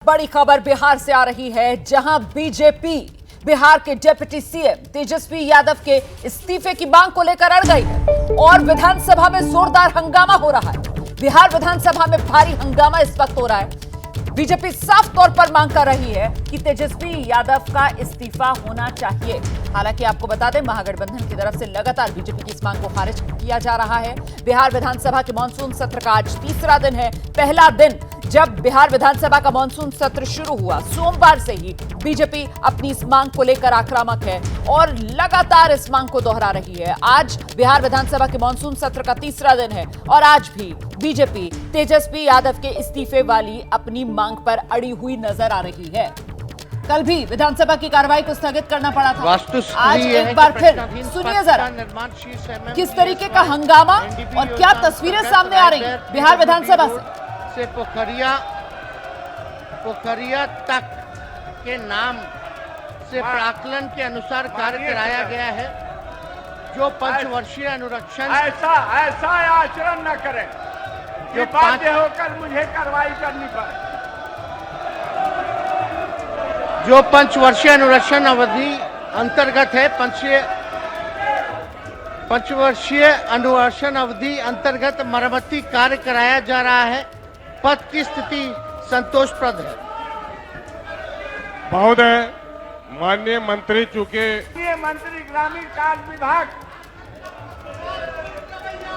बड़ी खबर बिहार से आ रही है, जहां बीजेपी बिहार के डिप्टी सीएम तेजस्वी यादव के इस्तीफे की मांग को लेकर अड़ गई है और विधानसभा में जोरदार हंगामा हो रहा है। बिहार विधानसभा में भारी हंगामा इस वक्त हो रहा है। बीजेपी साफ तौर पर मांग कर रही है कि तेजस्वी यादव का इस्तीफा होना चाहिए। हालांकि आपको बता दें, महागठबंधन की तरफ से लगातार बीजेपी की इस मांग को खारिज किया जा रहा है। बिहार विधानसभा के मानसून सत्र का आज तीसरा दिन है। पहला दिन जब बिहार विधानसभा का मानसून सत्र शुरू हुआ, सोमवार से ही बीजेपी अपनी इस मांग को लेकर आक्रामक है और लगातार इस मांग को दोहरा रही है। आज बिहार विधानसभा के मानसून सत्र का तीसरा दिन है और आज भी बीजेपी तेजस्वी यादव के इस्तीफे वाली अपनी मांग पर अड़ी हुई नजर आ रही है। कल भी विधानसभा की कार्रवाई को स्थगित करना पड़ा था। आज एक बार फिर सुनिए जरा किस तरीके का हंगामा और क्या तस्वीरें सामने आ रही हैं बिहार विधानसभा से पोखरिया तक के नाम से प्राकलन के अनुसार कार्य कराया गया है। जो पंचवर्षीय अनुरक्षण ऐसा आचरण न करें जो बाध्य होकर मुझे कार्रवाई करनी पड़े। जो पंचवर्षीय अनुरक्षण अवधि अंतर्गत है, पंचवर्षीय अनुरक्षण अवधि अंतर्गत मरम्मती कार्य कराया जा रहा है। पद की स्थिति संतोषप्रद है। महोदय, माननीय मंत्री चूंकि मंत्री ग्रामीण कार्य विभाग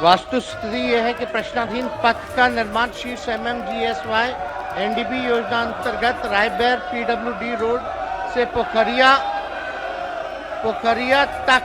वास्तु स्थिति यह है कि प्रश्नाधीन पथ का निर्माण शीर्ष MMGSY NDB योजना अंतर्गत रायबेर PWD रोड से पोखरिया तक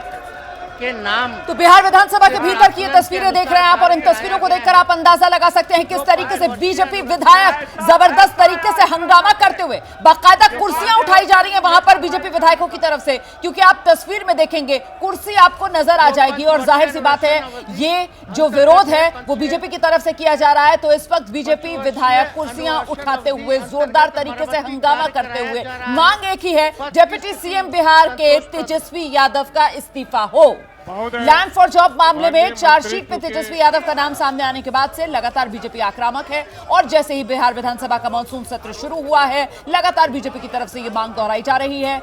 के नाम। तो बिहार विधानसभा के भीतर की ये तस्वीरें देख रहे हैं आप और इन तस्वीरों को देखकर आप अंदाजा लगा सकते हैं किस तरीके से बीजेपी विधायक जबरदस्त तरीके से हंगामा करते हुए बाकायदा कुर्सियां उठाई जा रही हैं वहां पर बीजेपी विधायकों की तरफ से, क्योंकि आप तस्वीर में देखेंगे कुर्सी आपको नजर आ जाएगी और जाहिर सी बात है ये जो विरोध है वो बीजेपी की तरफ से किया जा रहा है। तो इस वक्त बीजेपी विधायक कुर्सियां उठाते हुए जोरदार तरीके से हंगामा करते हुए मांग एक ही है, डिप्टी सीएम बिहार के तेजस्वी यादव का इस्तीफा हो। लैंड फॉर जॉब मामले में चार्जशीट में तेजस्वी यादव का नाम सामने आने के बाद से लगातार बीजेपी आक्रामक है और जैसे ही बिहार विधानसभा का मानसून सत्र शुरू हुआ है, लगातार बीजेपी की तरफ से ये मांग दोहराई जा रही है।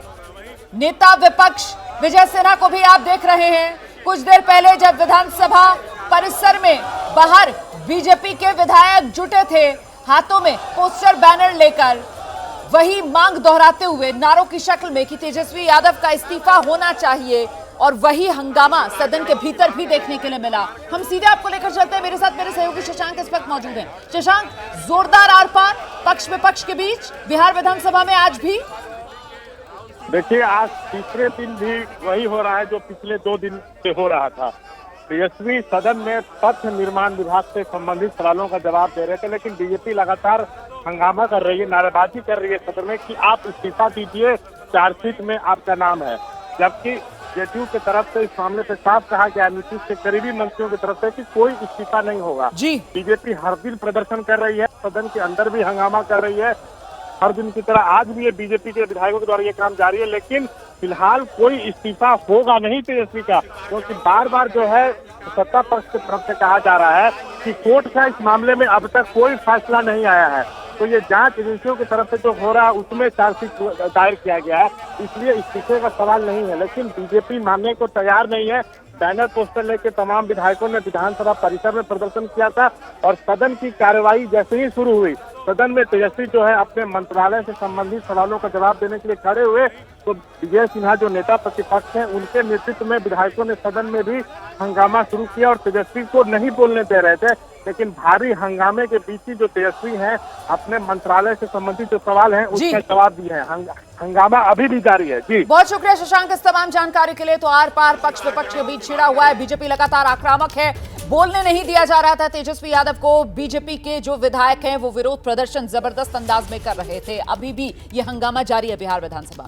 नेता विपक्ष विजय सिन्हा को भी आप देख रहे हैं। कुछ देर पहले जब विधानसभा परिसर में बाहर बीजेपी के विधायक जुटे थे हाथों में पोस्टर बैनर लेकर, वही मांग दोहराते हुए नारों की शक्ल में कि तेजस्वी यादव का इस्तीफा होना चाहिए, और वही हंगामा सदन के भीतर भी देखने के लिए मिला। हम सीधे आपको लेकर चलते हैं। मेरे साथ मेरे सहयोगी शशांक इस वक्त मौजूद हैं। शशांक, जोरदार आर पार पक्ष विपक्ष के बीच बिहार विधानसभा में आज भी देखिए, आज तीसरे दिन भी वही हो रहा है जो पिछले 2 दिन से हो रहा था। तेजस्वी सदन में पथ निर्माण विभाग से संबंधित सवालों का जवाब दे रहे थे, लेकिन बीजेपी लगातार हंगामा कर रही है, नारेबाजी कर रही है सदन में कि आप इस्तीफा दीजिए, चार्जशीट में आपका नाम है। जबकि जेडीयू की तरफ से इस मामले पे साफ कहा गया, नीतीश के करीबी मंत्रियों की तरफ से कि कोई इस्तीफा नहीं होगा। बीजेपी हर दिन प्रदर्शन कर रही है, सदन के अंदर भी हंगामा कर रही है। हर दिन की तरह आज भी ये बीजेपी के विधायकों के द्वारा ये काम जारी है, लेकिन फिलहाल कोई इस्तीफा होगा नहीं तेजस्वी का, क्योंकि बार बार जो है सत्ता पक्ष की तरफ से कहा जा रहा है कि कोर्ट का इस मामले में अब तक कोई फैसला नहीं आया है। तो ये जांच एजेंसियों की तरफ से जो हो रहा है उसमें चार्जशीट दायर किया गया है, इसलिए इस्तीफे का सवाल नहीं है। लेकिन बीजेपी मानने को तैयार नहीं है। बैनर पोस्टर लेकर तमाम विधायकों ने विधानसभा परिसर में प्रदर्शन किया था और सदन की कार्यवाही जैसे ही शुरू हुई, सदन में तेजस्वी जो है अपने मंत्रालय से संबंधित सवालों का जवाब देने के लिए खड़े हुए, तो विजय सिन्हा जो नेता प्रतिपक्ष हैं उनके नेतृत्व में विधायकों ने सदन में भी हंगामा शुरू किया और तेजस्वी को नहीं बोलने दे रहे थे। लेकिन भारी हंगामे के बीच ही जो तेजस्वी हैं अपने मंत्रालय से संबंधित जो सवाल हैं उसका जवाब दिए हैं। हंगामा अभी भी जारी है। जी, बहुत शुक्रिया शशांक इस तमाम जानकारी के लिए। तो आर पार पक्ष विपक्ष के बीच छिड़ा हुआ है, बीजेपी लगातार आक्रामक है, बोलने नहीं दिया जा रहा था तेजस्वी यादव को। बीजेपी के जो विधायक हैं वो विरोध प्रदर्शन जबरदस्त अंदाज में कर रहे थे। अभी भी ये हंगामा जारी है बिहार विधानसभा में।